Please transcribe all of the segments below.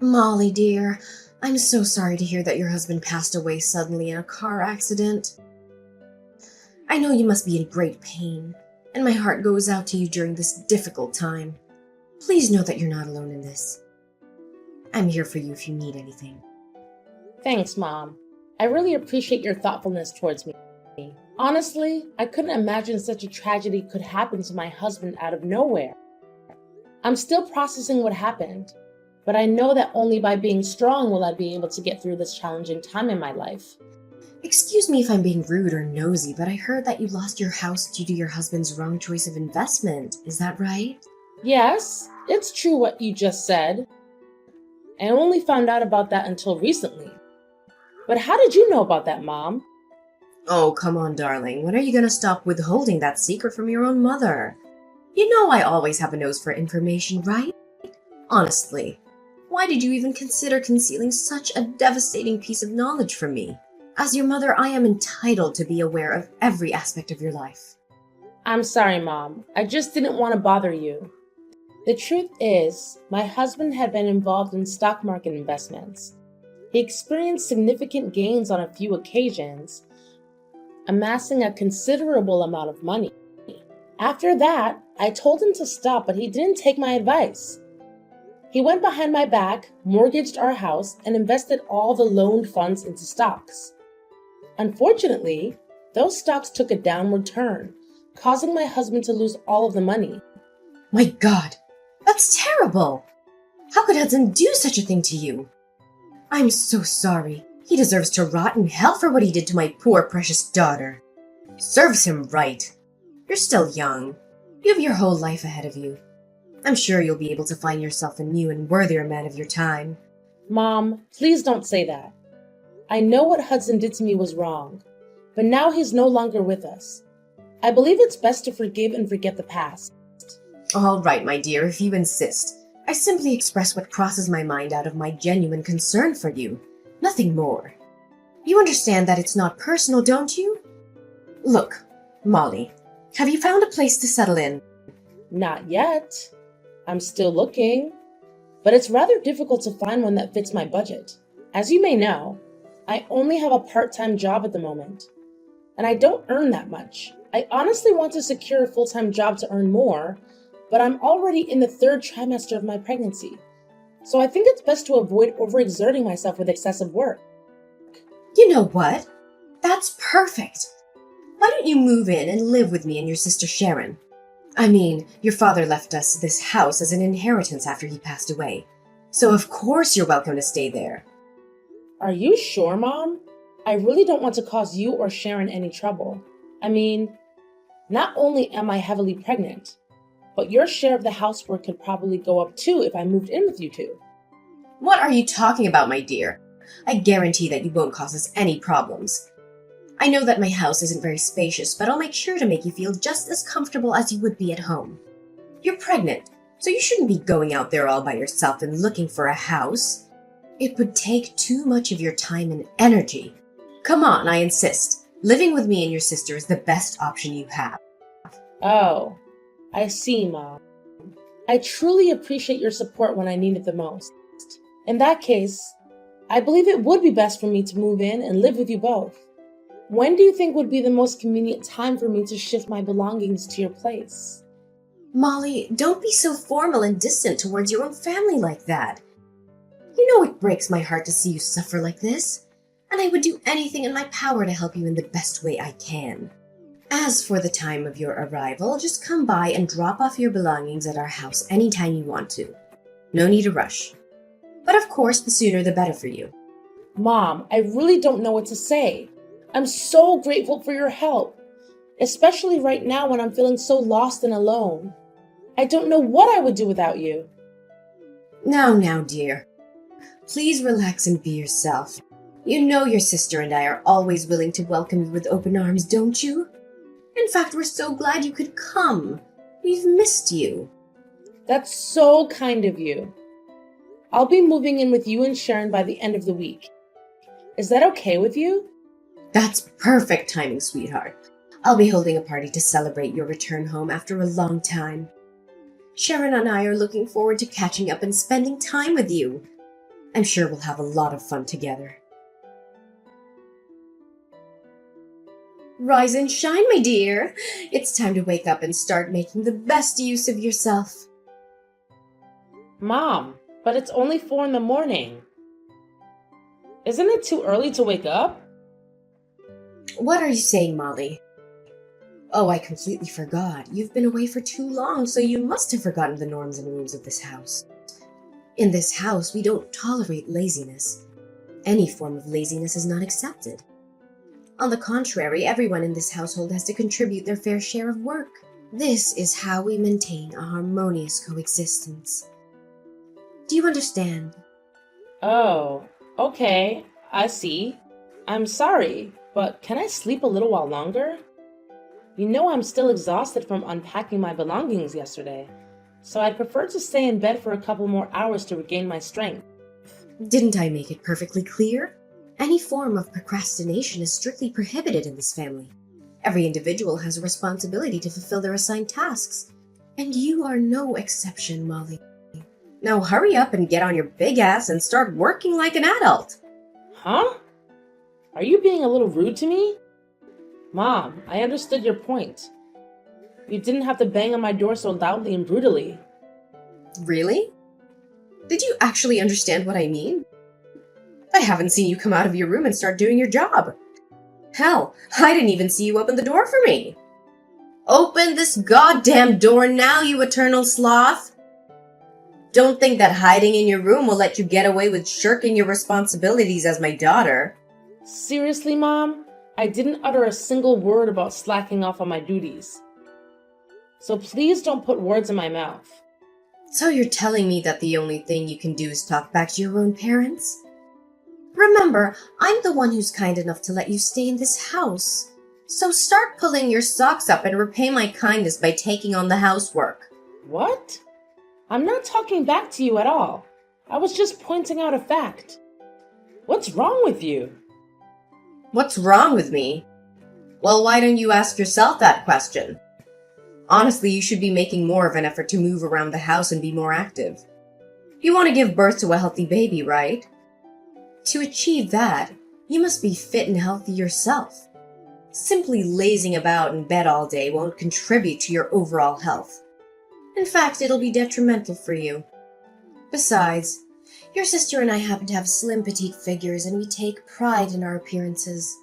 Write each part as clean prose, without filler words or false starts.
Molly, dear, I'm so sorry to hear that your husband passed away suddenly in a car accident. I know you must be in great pain, and my heart goes out to you during this difficult time. Please know that you're not alone in this. I'm here for you if you need anything. Thanks, Mom. I really appreciate your thoughtfulness towards me. Honestly, I couldn't imagine such a tragedy could happen to my husband out of nowhere. I'm still processing what happened, but I know that only by being strong will I be able to get through this challenging time in my life. Excuse me if I'm being rude or nosy, but I heard that you lost your house due to your husband's wrong choice of investment. Is that right? Yes, it's true what you just said. I only found out about that until recently. But how did you know about that, Mom? Oh, come on, darling. When are you going to stop withholding that secret from your own mother? You know I always have a nose for information, right? Honestly, why did you even consider concealing such a devastating piece of knowledge from me? As your mother, I am entitled to be aware of every aspect of your life. I'm sorry, Mom. I just didn't want to bother you. The truth is, my husband had been involved in stock market investments. He experienced significant gains on a few occasions, amassing a considerable amount of money. After that, I told him to stop, but he didn't take my advice. He went behind my back, mortgaged our house, and invested all the loaned funds into stocks. Unfortunately, those stocks took a downward turn, causing my husband to lose all of the money. My God, that's terrible! How could Hudson do such a thing to you? I'm so sorry. He deserves to rot in hell for what he did to my poor precious daughter. Serves him right. You're still young. You have your whole life ahead of you. I'm sure you'll be able to find yourself a new and worthier man of your time. Mom, please don't say that. I know what Hudson did to me was wrong, but now he's no longer with us. I believe it's best to forgive and forget the past. All right, my dear, if you insist. I simply express what crosses my mind out of my genuine concern for you. Nothing more. You understand that it's not personal, don't you? Look, Molly, have you found a place to settle in? Not yet. I'm still looking, but it's rather difficult to find one that fits my budget. As you may know, I only have a part-time job at the moment, and I don't earn that much. I honestly want to secure a full-time job to earn more, but I'm already in the 3rd trimester of my pregnancy, so I think it's best to avoid overexerting myself with excessive work. You know what? That's perfect. Why don't you move in and live with me and your sister Sharon? I mean, your father left us this house as an inheritance after he passed away, so of course you're welcome to stay there. Are you sure, Mom? I really don't want to cause you or Sharon any trouble. I mean, not only am I heavily pregnant, but your share of the housework could probably go up too if I moved in with you two. What are you talking about, my dear? I guarantee that you won't cause us any problems. I know that my house isn't very spacious, but I'll make sure to make you feel just as comfortable as you would be at home. You're pregnant, so you shouldn't be going out there all by yourself and looking for a house. It would take too much of your time and energy. Come on, I insist. Living with me and your sister is the best option you have. Oh, I see, Mom. I truly appreciate your support when I need it the most. In that case, I believe it would be best for me to move in and live with you both. When do you think would be the most convenient time for me to shift my belongings to your place? Molly, don't be so formal and distant towards your own family like that. You know it breaks my heart to see you suffer like this, and I would do anything in my power to help you in the best way I can. As for the time of your arrival, just come by and drop off your belongings at our house anytime you want to. No need to rush. But of course, the sooner the better for you. Mom, I really don't know what to say. I'm so grateful for your help, especially right now when I'm feeling so lost and alone. I don't know what I would do without you. Now, dear. Please relax and be yourself. You know your sister and I are always willing to welcome you with open arms, don't you? In fact, we're so glad you could come. We've missed you. That's so kind of you. I'll be moving in with you and Sharon by the end of the week. Is that okay with you? That's perfect timing, sweetheart. I'll be holding a party to celebrate your return home after a long time. Sharon and I are looking forward to catching up and spending time with you. I'm sure we'll have a lot of fun together. Rise and shine, my dear. It's time to wake up and start making the best use of yourself. Mom, but it's only 4 in the morning. Isn't it too early to wake up? What are you saying, Molly? Oh, I completely forgot. You've been away for too long, so you must have forgotten the norms and rules of this house. In this house, we don't tolerate laziness. Any form of laziness is not accepted. On the contrary, everyone in this household has to contribute their fair share of work. This is how we maintain a harmonious coexistence. Do you understand? Oh, okay, I see. I'm sorry, but can I sleep a little while longer? You know I'm still exhausted from unpacking my belongings yesterday, so I'd prefer to stay in bed for a couple more hours to regain my strength. Didn't I make it perfectly clear? Any form of procrastination is strictly prohibited in this family. Every individual has a responsibility to fulfill their assigned tasks, and you are no exception, Molly. Now hurry up and get on your big ass and start working like an adult. Huh? Are you being a little rude to me? Mom, I understood your point. You didn't have to bang on my door so loudly and brutally. Really? Did you actually understand what I mean? I haven't seen you come out of your room and start doing your job. Hell, I didn't even see you open the door for me. Open this goddamn door now, you eternal sloth! Don't think that hiding in your room will let you get away with shirking your responsibilities as my daughter. Seriously, Mom? I didn't utter a single word about slacking off on my duties. So please don't put words in my mouth. So you're telling me that the only thing you can do is talk back to your own parents? Remember, I'm the one who's kind enough to let you stay in this house. So start pulling your socks up and repay my kindness by taking on the housework. What? I'm not talking back to you at all. I was just pointing out a fact. What's wrong with you? What's wrong with me? Well, why don't you ask yourself that question? Honestly, you should be making more of an effort to move around the house and be more active. You want to give birth to a healthy baby, right? To achieve that, you must be fit and healthy yourself. Simply lazing about in bed all day won't contribute to your overall health. In fact, it'll be detrimental for you. Besides, your sister and I happen to have slim, petite figures, and we take pride in our appearances.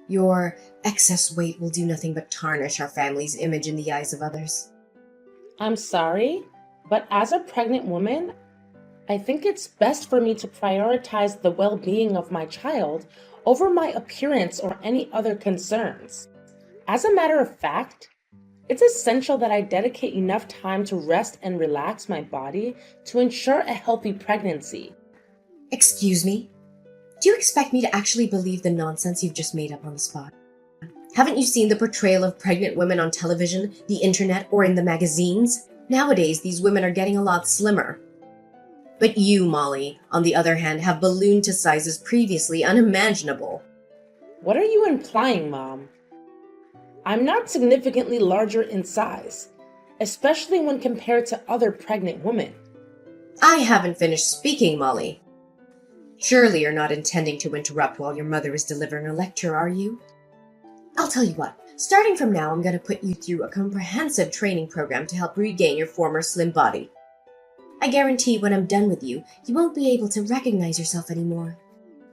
Your excess weight will do nothing but tarnish our family's image in the eyes of others. I'm sorry, but as a pregnant woman, I think it's best for me to prioritize the well-being of my child over my appearance or any other concerns. As a matter of fact, it's essential that I dedicate enough time to rest and relax my body to ensure a healthy pregnancy. Excuse me? Do you expect me to actually believe the nonsense you've just made up on the spot? Haven't you seen the portrayal of pregnant women on television, the internet, or in the magazines? Nowadays, these women are getting a lot slimmer. But you, Molly, on the other hand, have ballooned to sizes previously unimaginable. What are you implying, Mom? I'm not significantly larger in size, especially when compared to other pregnant women. I haven't finished speaking, Molly. Surely you're not intending to interrupt while your mother is delivering a lecture, are you? I'll tell you what, starting from now, I'm going to put you through a comprehensive training program to help regain your former slim body. I guarantee when I'm done with you, you won't be able to recognize yourself anymore.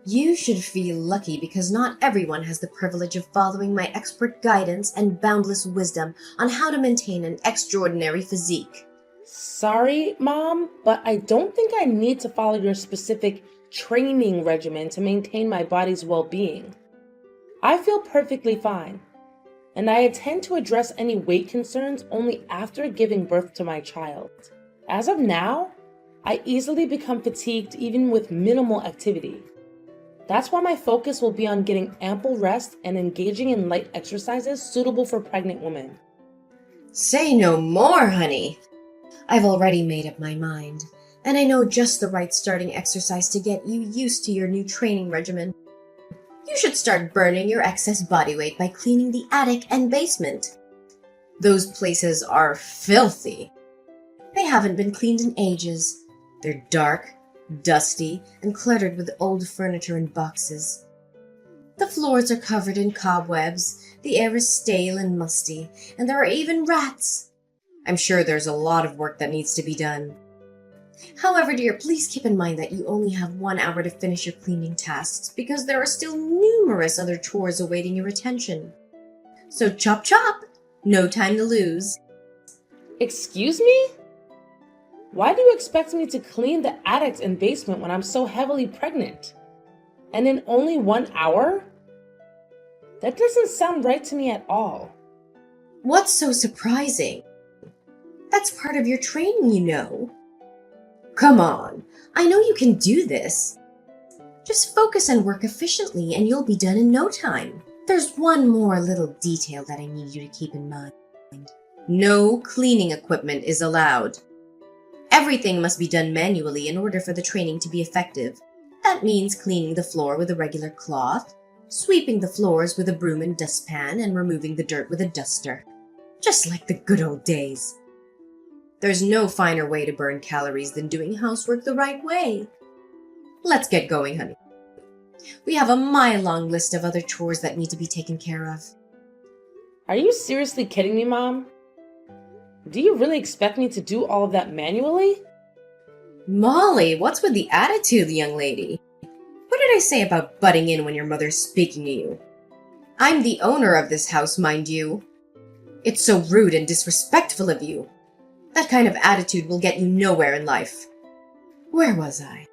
You should feel lucky because not everyone has the privilege of following my expert guidance and boundless wisdom on how to maintain an extraordinary physique. Sorry, Mom, but I don't think I need to follow your specific training regimen to maintain my body's well-being. I feel perfectly fine, and I intend to address any weight concerns only after giving birth to my child. As of now, I easily become fatigued even with minimal activity. That's why my focus will be on getting ample rest and engaging in light exercises suitable for pregnant women. Say no more, honey. I've already made up my mind, and I know just the right starting exercise to get you used to your new training regimen. You should start burning your excess body weight by cleaning the attic and basement. Those places are filthy. They haven't been cleaned in ages. They're dark, dusty and cluttered with old furniture and boxes. The floors are covered in cobwebs, the air is stale and musty, and there are even rats. I'm sure there's a lot of work that needs to be done. However, dear, please keep in mind that you only have 1 hour to finish your cleaning tasks because there are still numerous other chores awaiting your attention. So chop chop! No time to lose. Excuse me? Why do you expect me to clean the attic and basement when I'm so heavily pregnant? And in only 1 hour? That doesn't sound right to me at all. What's so surprising? That's part of your training, you know. Come on, I know you can do this. Just focus and work efficiently and you'll be done in no time. There's one more little detail that I need you to keep in mind. No cleaning equipment is allowed. Everything must be done manually in order for the training to be effective. That means cleaning the floor with a regular cloth, sweeping the floors with a broom and dustpan, and removing the dirt with a duster. Just like the good old days. There's no finer way to burn calories than doing housework the right way. Let's get going, honey. We have a mile-long list of other chores that need to be taken care of. Are you seriously kidding me, Mom? Do you really expect me to do all of that manually? Molly, what's with the attitude, young lady? What did I say about butting in when your mother's speaking to you? I'm the owner of this house, mind you. It's so rude and disrespectful of you. That kind of attitude will get you nowhere in life. Where was I?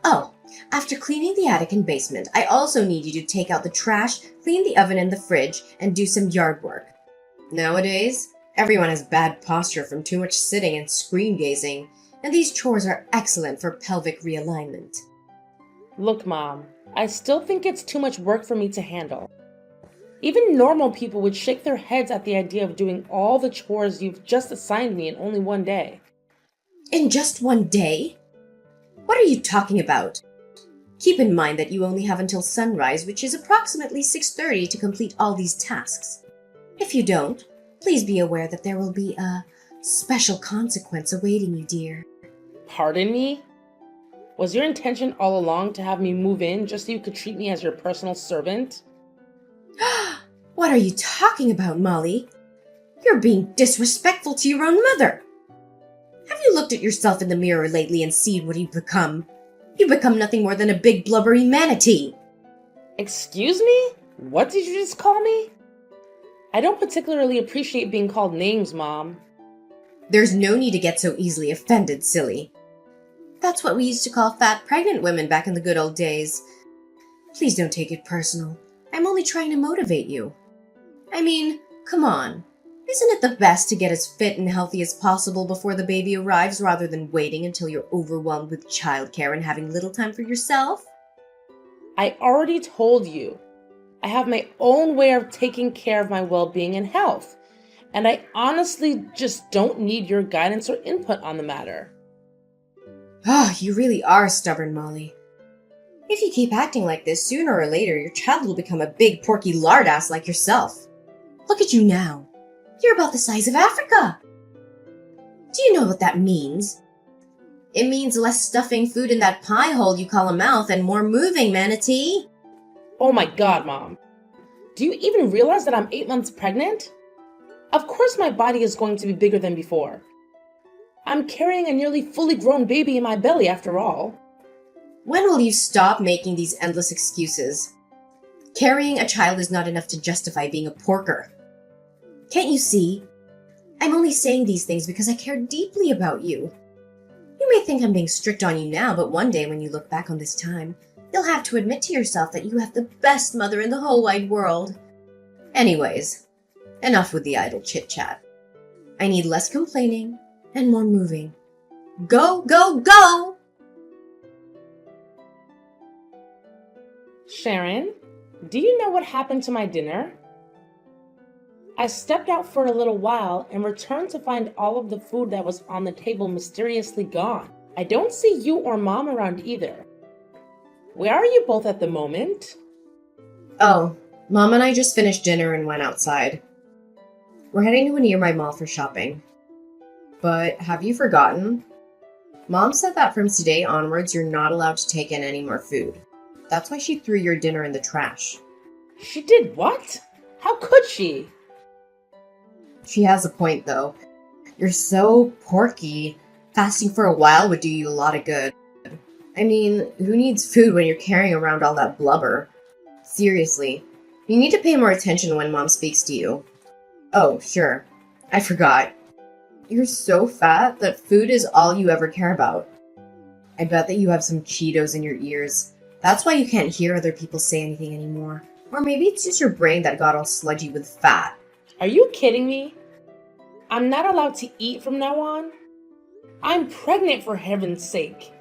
Oh, after cleaning the attic and basement, I also need you to take out the trash, clean the oven and the fridge, and do some yard work. Nowadays, everyone has bad posture from too much sitting and screen gazing, and these chores are excellent for pelvic realignment. Look, Mom, I still think it's too much work for me to handle. Even normal people would shake their heads at the idea of doing all the chores you've just assigned me in only 1 day. In just 1 day? What are you talking about? Keep in mind that you only have until sunrise, which is approximately 6:30, to complete all these tasks. If you don't, please be aware that there will be a special consequence awaiting you, dear. Pardon me? Was your intention all along to have me move in just so you could treat me as your personal servant? What are you talking about, Molly? You're being disrespectful to your own mother. Have you looked at yourself in the mirror lately and seen what you've become? You've become nothing more than a big blubbery manatee. Excuse me? What did you just call me? I don't particularly appreciate being called names, Mom. There's no need to get so easily offended, silly. That's what we used to call fat pregnant women back in the good old days. Please don't take it personal. I'm only trying to motivate you. I mean, come on. Isn't it the best to get as fit and healthy as possible before the baby arrives rather than waiting until you're overwhelmed with childcare and having little time for yourself? I already told you. I have my own way of taking care of my well-being and health, and I honestly just don't need your guidance or input on the matter. Ah, you really are stubborn, Molly. If you keep acting like this, sooner or later your child will become a big porky lardass like yourself. Look at you now. You're about the size of Africa. Do you know what that means? It means less stuffing food in that pie hole you call a mouth and more moving, manatee. Oh my God, Mom. Do you even realize that I'm 8 months pregnant? Of course my body is going to be bigger than before. I'm carrying a nearly fully grown baby in my belly after all. When will you stop making these endless excuses? Carrying a child is not enough to justify being a porker. Can't you see? I'm only saying these things because I care deeply about you. You may think I'm being strict on you now, but one day when you look back on this time, you'll have to admit to yourself that you have the best mother in the whole wide world. Anyways, enough with the idle chit-chat. I need less complaining and more moving. Go, go, go! Sharon, do you know what happened to my dinner? I stepped out for a little while and returned to find all of the food that was on the table mysteriously gone. I don't see you or Mom around either. Where are you both at the moment? Oh, Mom and I just finished dinner and went outside. We're heading to a nearby mall for shopping. But have you forgotten? Mom said that from today onwards, you're not allowed to take in any more food. That's why she threw your dinner in the trash. She did what? How could she? She has a point, though. You're so porky. Fasting for a while would do you a lot of good. I mean, who needs food when you're carrying around all that blubber? Seriously, you need to pay more attention when Mom speaks to you. Oh, sure. I forgot. You're so fat that food is all you ever care about. I bet that you have some Cheetos in your ears. That's why you can't hear other people say anything anymore. Or maybe it's just your brain that got all sludgy with fat. Are you kidding me? I'm not allowed to eat from now on? I'm pregnant, for heaven's sake.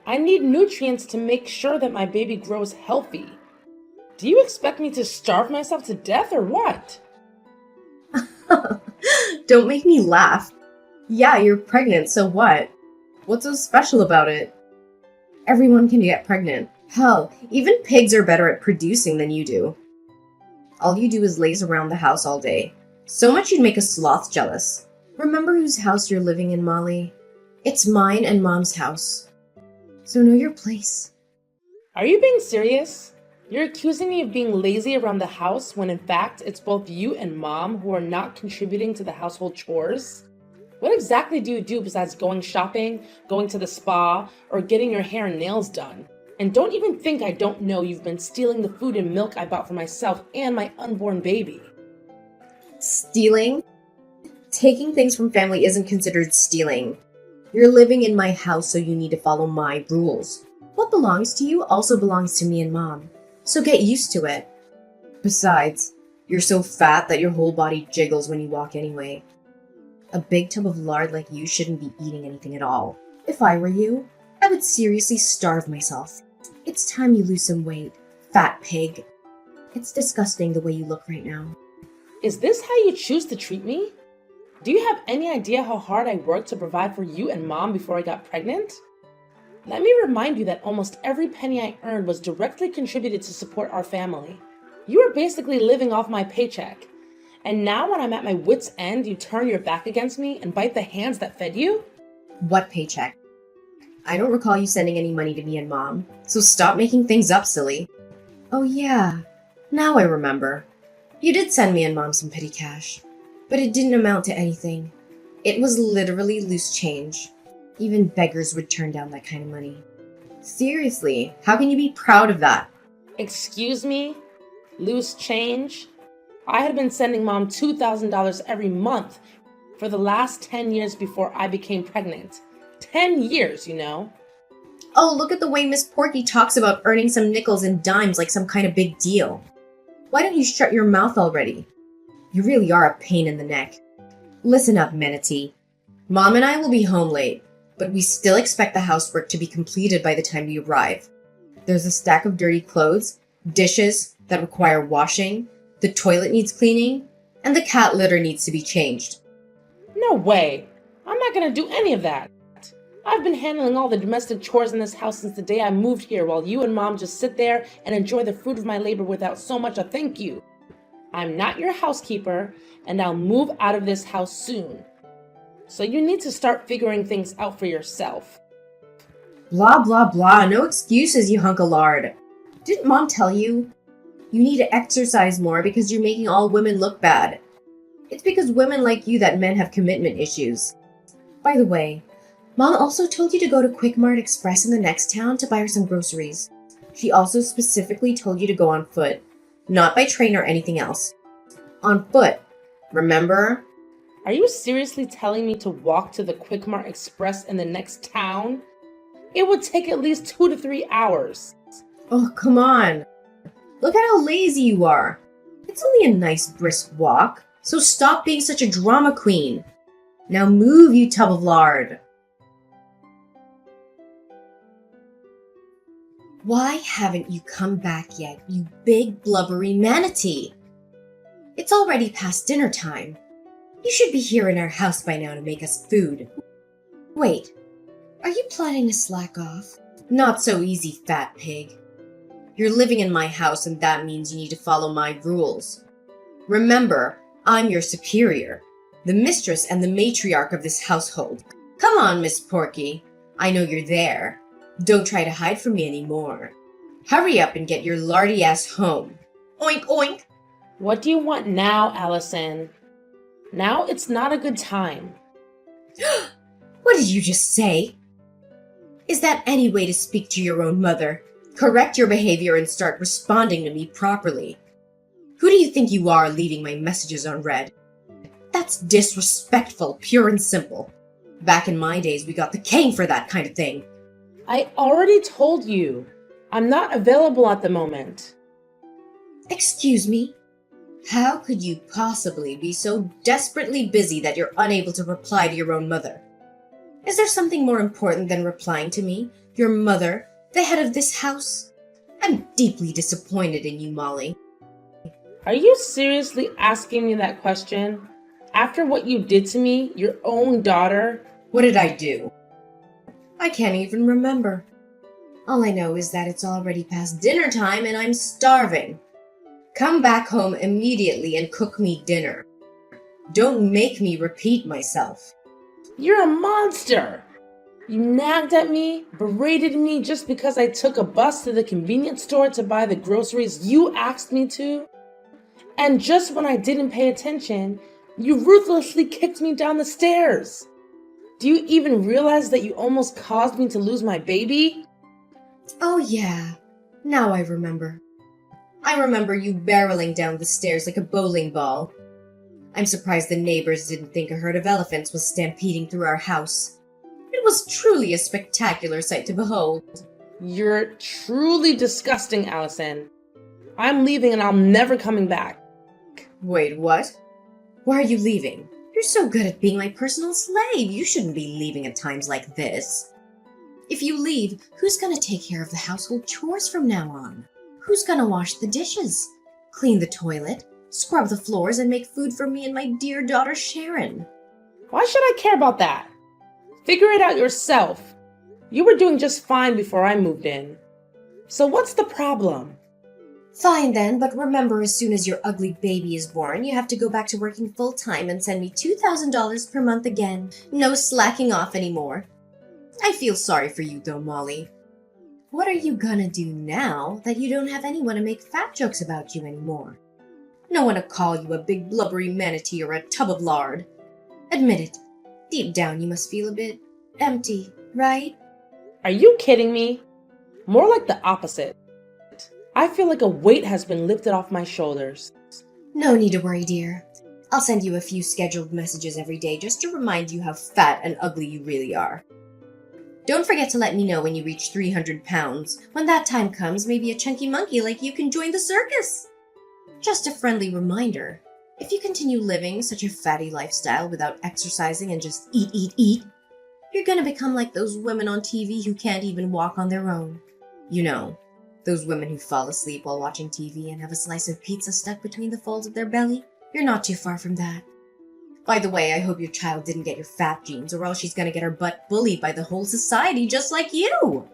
I need nutrients to make sure that my baby grows healthy. Do you expect me to starve myself to death or what? Don't make me laugh. Yeah, you're pregnant, so what? What's so special about it? Everyone can get pregnant. Hell, even pigs are better at producing than you do. All you do is laze around the house all day. So much you'd make a sloth jealous. Remember whose house you're living in, Molly? It's mine and Mom's house. So know your place. Are you being serious? You're accusing me of being lazy around the house when in fact it's both you and Mom who are not contributing to the household chores? What exactly do you do besides going shopping, going to the spa, or getting your hair and nails done? And don't even think I don't know you've been stealing the food and milk I bought for myself and my unborn baby. Stealing? Taking things from family isn't considered stealing. You're living in my house, so you need to follow my rules. What belongs to you also belongs to me and Mom. So get used to it. Besides, you're so fat that your whole body jiggles when you walk anyway. A big tub of lard like you shouldn't be eating anything at all. If I were you, I would seriously starve myself. It's time you lose some weight, fat pig. It's disgusting the way you look right now. Is this how you choose to treat me? Do you have any idea how hard I worked to provide for you and Mom before I got pregnant? Let me remind you that almost every penny I earned was directly contributed to support our family. You were basically living off my paycheck. And now when I'm at my wit's end, you turn your back against me and bite the hands that fed you? What paycheck? I don't recall you sending any money to me and Mom, so stop making things up, silly. Oh yeah, now I remember. You did send me and Mom some petty cash, but it didn't amount to anything. It was literally loose change. Even beggars would turn down that kind of money. Seriously, how can you be proud of that? Excuse me? Loose change? I had been sending Mom $2,000 every month for the last 10 years before I became pregnant. 10 years, you know. Oh, look at the way Miss Porky talks about earning some nickels and dimes like some kind of big deal. Why don't you shut your mouth already? You really are a pain in the neck. Listen up, Manatee. Mom and I will be home late, but we still expect the housework to be completed by the time we arrive. There's a stack of dirty clothes, dishes that require washing, the toilet needs cleaning, and the cat litter needs to be changed. No way. I'm not gonna do any of that. I've been handling all the domestic chores in this house since the day I moved here while you and Mom just sit there and enjoy the fruit of my labor without so much a thank you. I'm not your housekeeper, and I'll move out of this house soon. So you need to start figuring things out for yourself. Blah, blah, blah. No excuses, you hunk of lard. Didn't Mom tell you? You need to exercise more because you're making all women look bad. It's because women like you that men have commitment issues. By the way, Mom also told you to go to Quick Mart Express in the next town to buy her some groceries. She also specifically told you to go on foot, not by train or anything else. On foot, remember? Are you seriously telling me to walk to the Quick Mart Express in the next town? It would take at least 2 to 3 hours. Oh, come on. Look at how lazy you are. It's only a nice brisk walk, so stop being such a drama queen. Now move, you tub of lard. Why haven't you come back yet, you big blubbery manatee? It's already past dinner time. You should be here in our house by now to make us food. Wait, are you plotting to slack off? Not so easy, fat pig. You're living in my house and that means you need to follow my rules. Remember, I'm your superior, the mistress and the matriarch of this household. Come on, Miss Porky. I know you're there. Don't try to hide from me anymore. Hurry up and get your lardy ass home. Oink oink! What do you want now, Allison? Now it's not a good time. What did you just say? Is that any way to speak to your own mother? Correct your behavior and start responding to me properly. Who do you think you are leaving my messages unread? That's disrespectful, pure and simple. Back in my days, we got the cane for that kind of thing. I already told you. I'm not available at the moment. Excuse me? How could you possibly be so desperately busy that you're unable to reply to your own mother? Is there something more important than replying to me, your mother, the head of this house? I'm deeply disappointed in you, Molly. Are you seriously asking me that question? After what you did to me, your own daughter? What did I do? I can't even remember. All I know is that it's already past dinner time and I'm starving. Come back home immediately and cook me dinner. Don't make me repeat myself. You're a monster! You nagged at me, berated me just because I took a bus to the convenience store to buy the groceries you asked me to. And just when I didn't pay attention, you ruthlessly kicked me down the stairs. Do you even realize that you almost caused me to lose my baby? Oh yeah, now I remember. I remember you barreling down the stairs like a bowling ball. I'm surprised the neighbors didn't think a herd of elephants was stampeding through our house. It was truly a spectacular sight to behold. You're truly disgusting, Allison. I'm leaving and I'm never coming back. Wait, what? Why are you leaving? You're so good at being my personal slave. You shouldn't be leaving at times like this. If you leave, who's gonna take care of the household chores from now on? Who's gonna wash the dishes, clean the toilet, scrub the floors, and make food for me and my dear daughter Sharon? Why should I care about that? Figure it out yourself. You were doing just fine before I moved in. So what's the problem? Fine then, but remember, as soon as your ugly baby is born, you have to go back to working full-time and send me $2,000 per month again. No slacking off anymore. I feel sorry for you though, Molly. What are you gonna do now that you don't have anyone to make fat jokes about you anymore? No one to call you a big blubbery manatee or a tub of lard. Admit it, deep down you must feel a bit empty, right? Are you kidding me? More like the opposite. I feel like a weight has been lifted off my shoulders. No need to worry, dear. I'll send you a few scheduled messages every day just to remind you how fat and ugly you really are. Don't forget to let me know when you reach 300 pounds. When that time comes, maybe a chunky monkey like you can join the circus. Just a friendly reminder. If you continue living such a fatty lifestyle without exercising and just eat, you're gonna become like those women on TV who can't even walk on their own. You know, those women who fall asleep while watching TV and have a slice of pizza stuck between the folds of their belly. You're not too far from that. By the way, I hope your child didn't get your fat genes, or else she's gonna get her butt bullied by the whole society just like you.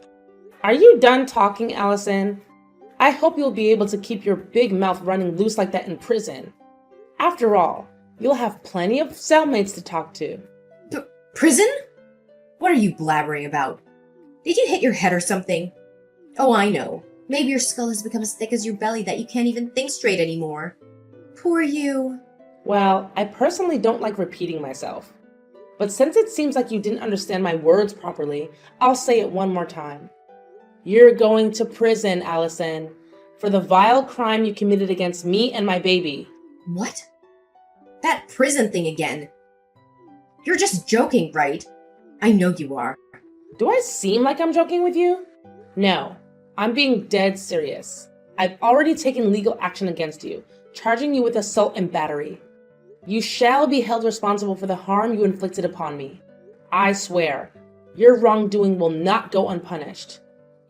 Are you done talking, Allison? I hope you'll be able to keep your big mouth running loose like that in prison. After all, you'll have plenty of cellmates to talk to. Prison? What are you blabbering about? Did you hit your head or something? Oh, I know. Maybe your skull has become as thick as your belly that you can't even think straight anymore. Poor you. Well, I personally don't like repeating myself. But since it seems like you didn't understand my words properly, I'll say it one more time. You're going to prison, Allison, for the vile crime you committed against me and my baby. What? That prison thing again. You're just joking, right? I know you are. Do I seem like I'm joking with you? No, I'm being dead serious. I've already taken legal action against you, charging you with assault and battery. You shall be held responsible for the harm you inflicted upon me. I swear, your wrongdoing will not go unpunished,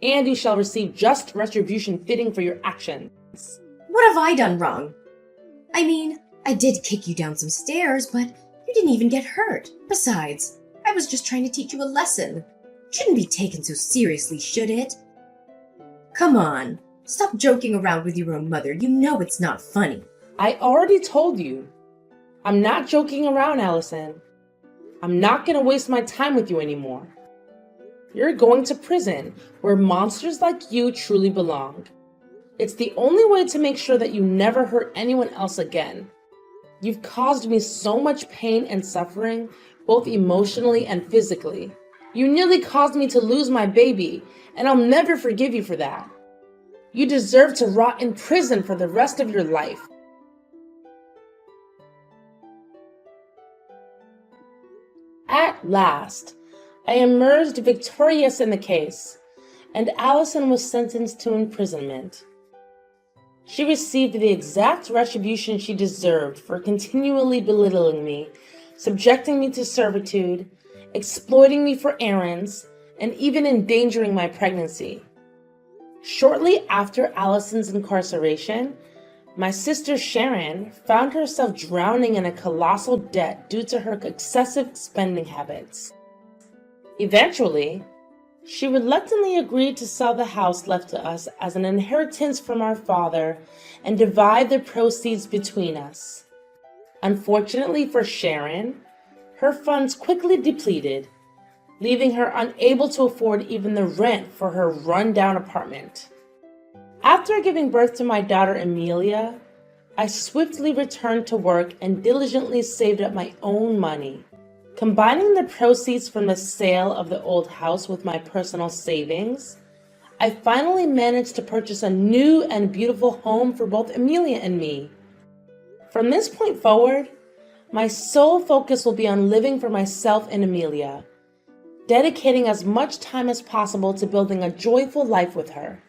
and you shall receive just retribution fitting for your actions. What have I done wrong? I mean, I did kick you down some stairs, but you didn't even get hurt. Besides, I was just trying to teach you a lesson. Shouldn't be taken so seriously, should it? Come on, stop joking around with your own mother. You know it's not funny. I already told you. I'm not joking around, Allison. I'm not gonna waste my time with you anymore. You're going to prison, where monsters like you truly belong. It's the only way to make sure that you never hurt anyone else again. You've caused me so much pain and suffering, both emotionally and physically. You nearly caused me to lose my baby, and I'll never forgive you for that. You deserve to rot in prison for the rest of your life. At last, I emerged victorious in the case, and Allison was sentenced to imprisonment. She received the exact retribution she deserved for continually belittling me, subjecting me to servitude, exploiting me for errands, and even endangering my pregnancy. Shortly after Allison's incarceration, my sister Sharon found herself drowning in a colossal debt due to her excessive spending habits. Eventually, she reluctantly agreed to sell the house left to us as an inheritance from our father and divide the proceeds between us. Unfortunately for Sharon, her funds quickly depleted, leaving her unable to afford even the rent for her run-down apartment. After giving birth to my daughter Amelia, I swiftly returned to work and diligently saved up my own money. Combining the proceeds from the sale of the old house with my personal savings, I finally managed to purchase a new and beautiful home for both Amelia and me. From this point forward, my sole focus will be on living for myself and Amelia, dedicating as much time as possible to building a joyful life with her.